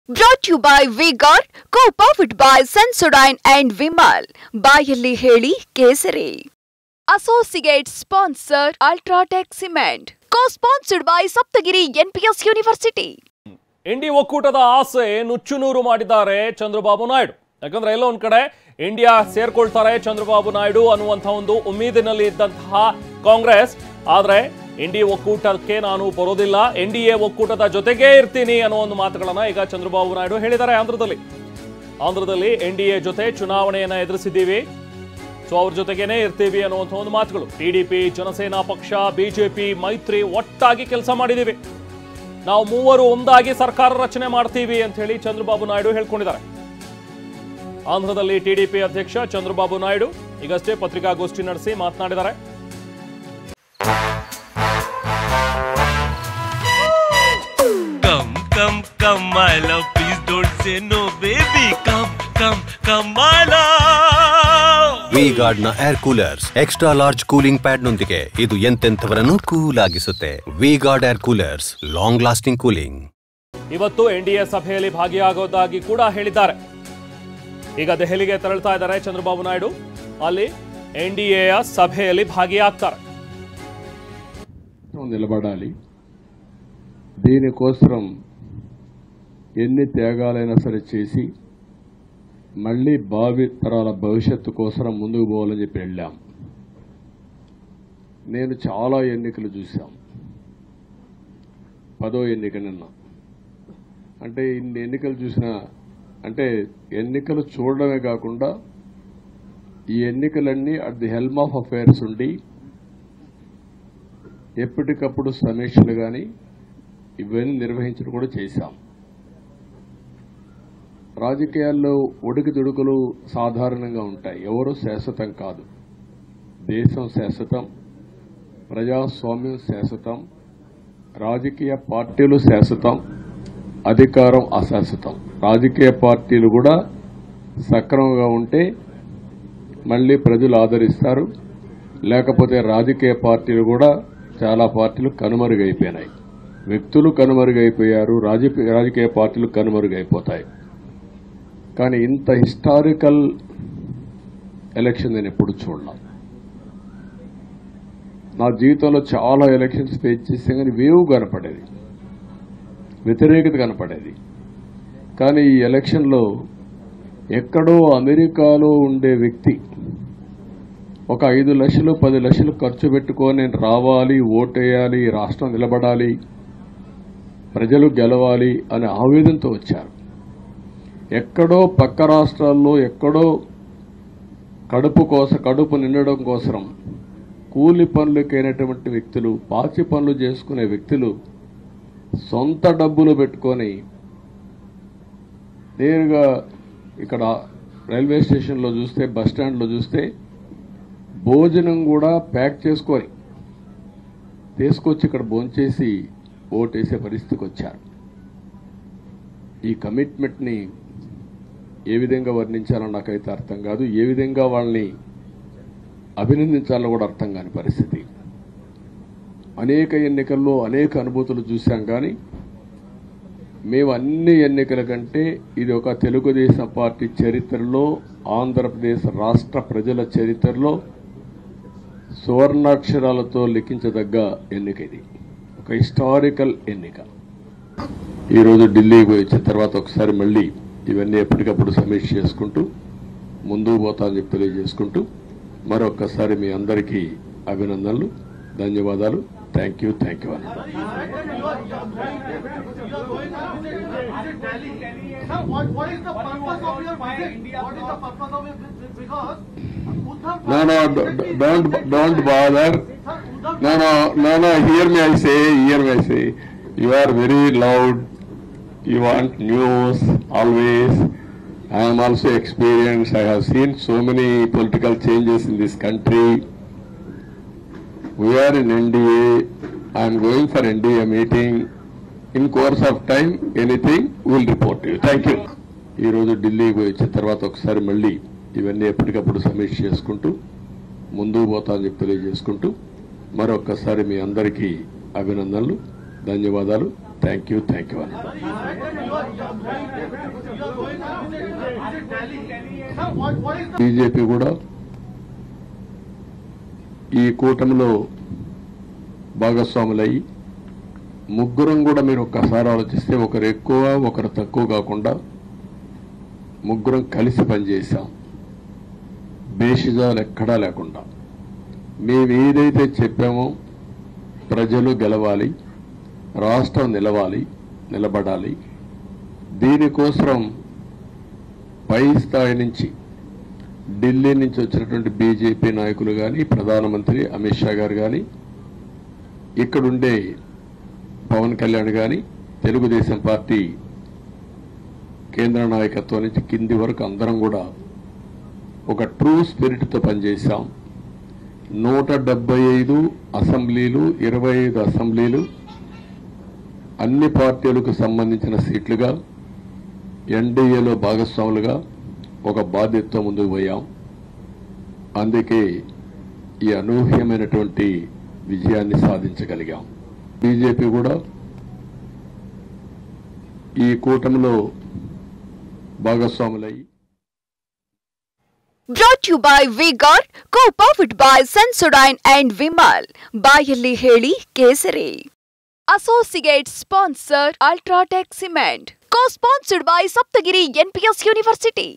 Brought to you by V-Guard, co-powered by Sensodyne and Vimal. Bayalli Heli Kesari. Associate sponsor Ultratech Cement. Co-sponsored by Saptagiri NPS University. ಇಂಡಿ ಒಕ್ಕೂಟದ ಆಸೆ ನುಚ್ಚುನೂರು ಮಾಡಿದ್ದಾರೆ ಚಂದ್ರಬಾಬು ನಾಯ್ಡು. ಯಾಕಂದ್ರೆ ಎಲ್ಲೋ ಒಂದ್ ಕಡೆ India ಸೇರ್ಕೊಳ್ತಾರೆ Chandrababu Naidu ಅನ್ನುವಂಥ ಒಂದು ಉಮ್ಮೀದಿನಲ್ಲಿ ಇದ್ದಂತಹ ಕಾಂಗ್ರೆಸ್, ಆದ್ರೆ ಇಂಡಿ ಒಕ್ಕೂಟಕ್ಕೆ ನಾನು ಬರೋದಿಲ್ಲ, ಎನ್ಡಿಎ ಒಕ್ಕೂಟದ ಜೊತೆಗೇ ಇರ್ತೀನಿ ಅನ್ನೋ ಒಂದು ಮಾತುಗಳನ್ನ ಈಗ ಚಂದ್ರಬಾಬು ನಾಯ್ಡು ಹೇಳಿದ್ದಾರೆ. ಆಂಧ್ರದಲ್ಲಿ ಎನ್ಡಿಎ ಜೊತೆ ಚುನಾವಣೆಯನ್ನ ಎದುರಿಸಿದ್ದೀವಿ, ಸೊ ಅವ್ರ ಜೊತೆಗೇನೆ ಇರ್ತೀವಿ ಅನ್ನುವಂಥ ಒಂದು ಮಾತುಗಳು. ಟಿಡಿಪಿ, ಜನಸೇನಾ ಪಕ್ಷ, ಬಿಜೆಪಿ ಮೈತ್ರಿ ಒಟ್ಟಾಗಿ ಕೆಲಸ ಮಾಡಿದ್ದೀವಿ, ನಾವು ಮೂವರು ಒಂದಾಗಿ ಸರ್ಕಾರ ರಚನೆ ಮಾಡ್ತೀವಿ ಅಂತ ಹೇಳಿ ಚಂದ್ರಬಾಬು ನಾಯ್ಡು ಹೇಳ್ಕೊಂಡಿದ್ದಾರೆ. ಆಂಧ್ರದಲ್ಲಿ ಟಿಡಿಪಿ ಅಧ್ಯಕ್ಷ ಚಂದ್ರಬಾಬು ನಾಯ್ಡು ಈಗಷ್ಟೇ ಪತ್ರಿಕಾಗೋಷ್ಠಿ ನಡೆಸಿ ಮಾತನಾಡಿದ್ದಾರೆ. Come my love, please don't say no baby, come my love. V-Guard ನ air coolers extra large cooling pad ನೊಂದಿಗೆ ಇದು ಎಂತೆಂಥವರನ್ನು ಕೂಲ್ ಆಗಿಸುತ್ತೆ. V-Guard air coolers, long lasting cooling. ಇವತ್ತು ಎನ್ಡಿಎ ಸಭೆಯಲ್ಲಿ ಭಾಗಿಯಾಗೋದಾಗಿ ಕೂಡ ಹೇಳಿದ್ದಾರೆ. ಈಗ ದೆಹಲಿಗೆ ತೆರಳುತ್ತಾ ಇದ್ದಾರೆ ಚಂದ್ರಬಾಬು ನಾಯ್ಡು, ಅಲ್ಲಿ ಎನ್ಡಿಎಯ ಸಭೆಯಲ್ಲಿ భాగియాಗ್ತಾರೆ. నిలబడాలి, దీనికోసం ఎన్ని త్యాగాలైనా సరే చేసి మళ్ళీ భావి తరాల భవిష్యత్తు కోసం ముందుకు పోవాలని చెప్పి వెళ్ళాం. నేను చాలా ఎన్నికలు చూశాం. 10వ ఎన్నిక నిన్న, అంటే ఇన్ని ఎన్నికలు చూసినా, అంటే ఎన్నికలు చూడడమే కాకుండా ఈ ఎన్నికలన్నీ at the helm of affairs ఉండి ఎప్పటికప్పుడు సమీక్షలు కానీ ఇవన్నీ నిర్వహించడం కూడా చేశాం. రాజకీయాల్లో ఒడికిదుడుకులు సాధారణంగా ఉంటాయి, ఎవరు శాశ్వతం కాదు. దేశం శాశ్వతం, ప్రజాస్వామ్యం శాశ్వతం, రాజకీయ పార్టీలు శాశ్వతం, అధికారం అశాశ్వతం. రాజకీయ పార్టీలు కూడా సక్రమంగా ఉంటే మళ్ళీ ప్రజలు ఆదరిస్తారు, లేకపోతే రాజకీయ పార్టీలు కూడా చాలా పార్టీలు కనుమరుగైపోయినాయి. వ్యక్తులు కనుమరుగైపోయారు, రాజకీయ పార్టీలు కనుమరుగైపోతాయి. కానీ ఇంత హిస్టారికల్ ఎలక్షన్ నేను ఎప్పుడు చూడలా. నా జీవితంలో చాలా ఎలక్షన్స్ ఫేస్ చేస్తే కానీ వేవ్ కనపడేది, వ్యతిరేకత కనపడేది. కానీ ఈ ఎలక్షన్లో ఎక్కడో అమెరికాలో ఉండే వ్యక్తి ఒక 5 లక్షలు 10 లక్షలు ఖర్చు పెట్టుకొని నేను రావాలి, ఓటేయాలి, రాష్ట్రం నిలబడాలి, ప్రజలు గెలవాలి అనే ఆవేదనతో వచ్చారు. ఎక్కడో పక్క రాష్ట్రాల్లో ఎక్కడో కడుపు నిండడం కోసం కూలి పనులకైనటువంటి వ్యక్తులు, పాచి పనులు చేసుకునే వ్యక్తులు సొంత డబ్బులు పెట్టుకొని నేరుగా ఇక్కడ రైల్వే స్టేషన్లో చూస్తే, బస్టాండ్లో చూస్తే భోజనం కూడా ప్యాక్ చేసుకొని తీసుకొచ్చి ఇక్కడ భోంచేసి ఓటేసే పరిస్థితికి వచ్చారు. ఈ కమిట్మెంట్ని ఏ విధంగా వర్ణించాలో నాకైతే అర్థం కాదు, ఏ విధంగా వాళ్ళని అభినందించాలో కూడా అర్థం కాని పరిస్థితి. అనేక ఎన్నికల్లో అనేక అనుభూతులు చూశాం, కానీ మేము అన్ని ఎన్నికల కంటే ఇది ఒక తెలుగుదేశం పార్టీ చరిత్రలో, ఆంధ్రప్రదేశ్ రాష్ట్ర ప్రజల చరిత్రలో సువర్ణాక్షరాలతో లిఖించదగ్గ ఎన్నిక. ఇది ఒక హిస్టారికల్ ఎన్నిక. ఈరోజు ఢిల్లీకి పోయి వచ్చిన తర్వాత ఒకసారి మళ్ళీ ఇవన్నీ ఎప్పటికప్పుడు సమీక్ష చేసుకుంటూ ముందుకు పోతామని చెప్పి తెలియజేసుకుంటూ మరొక్కసారి మీ అందరికీ అభినందనలు, ధన్యవాదాలు. థ్యాంక్ యూ అన్న. No, don't bother. No, hear me, I say. You are very loud. You want news always. I am also experienced. I have seen so many political changes in this country. We are in NDA. I am going for NDA meeting. In course of time, anything we will report to you. Thank you. ఈ రోజు ఢిల్లీకి పోయి వచ్చిన తర్వాత ఒకసారి మళ్ళీ ఇవన్నీ ఎప్పటికప్పుడు సమీక్ష చేసుకుంటూ ముందుకు పోతామని చెప్పి తెలియజేసుకుంటూ మరొక్కసారి మీ అందరికీ అభినందనలు, ధన్యవాదాలు. థ్యాంక్ యూ అన్న. బీజేపీ కూడా ఈ కూటమిలో భాగస్వాములయ్యి ముగ్గురం కూడా మీరు ఒక్కసారి ఆలోచిస్తే ఒకరు ఎక్కువ ఒకరు తక్కువ కాకుండా ముగ్గురం కలిసి పనిచేశాం. భేషజాలు ఎక్కడా లేకుండా మేము ఏదైతే చెప్పామో ప్రజలు గెలవాలి, రాష్ట్రం నిలబడాలి, దీనికోసం పై స్థాయి నుంచి ఢిల్లీ నుంచి వచ్చినటువంటి బీజేపీ నాయకులు కానీ, ప్రధానమంత్రి అమిత్ షా గారు కానీ, ఇక్కడుండే పవన్ కళ్యాణ్ కానీ, తెలుగుదేశం పార్టీ కేంద్ర నాయకత్వం నుంచి కింది వరకు అందరం కూడా ఒక ట్రూ స్పిరిట్తో పనిచేశాం. 175 అసెంబ్లీలు, 25 అసెంబ్లీలు అన్ని పార్టీలకు సంబంధించిన సీట్లుగా ఎన్డీఏలో భాగస్వాములుగా ఒక బాధ్యతతో ముందుకు పోయాం. అందుకే ఈ అనూహ్యమైనటువంటి విజయాన్ని సాధించగలిగాం. బీజేపీ కూడా ఈ కూటమిలో భాగస్వాములై Brought to you by V-Guard, co-powered by Sensodyne and Vimal. Bayalli Heli Kesari. Associate sponsor Ultratech Cement. Co-sponsored by Saptagiri NPS University.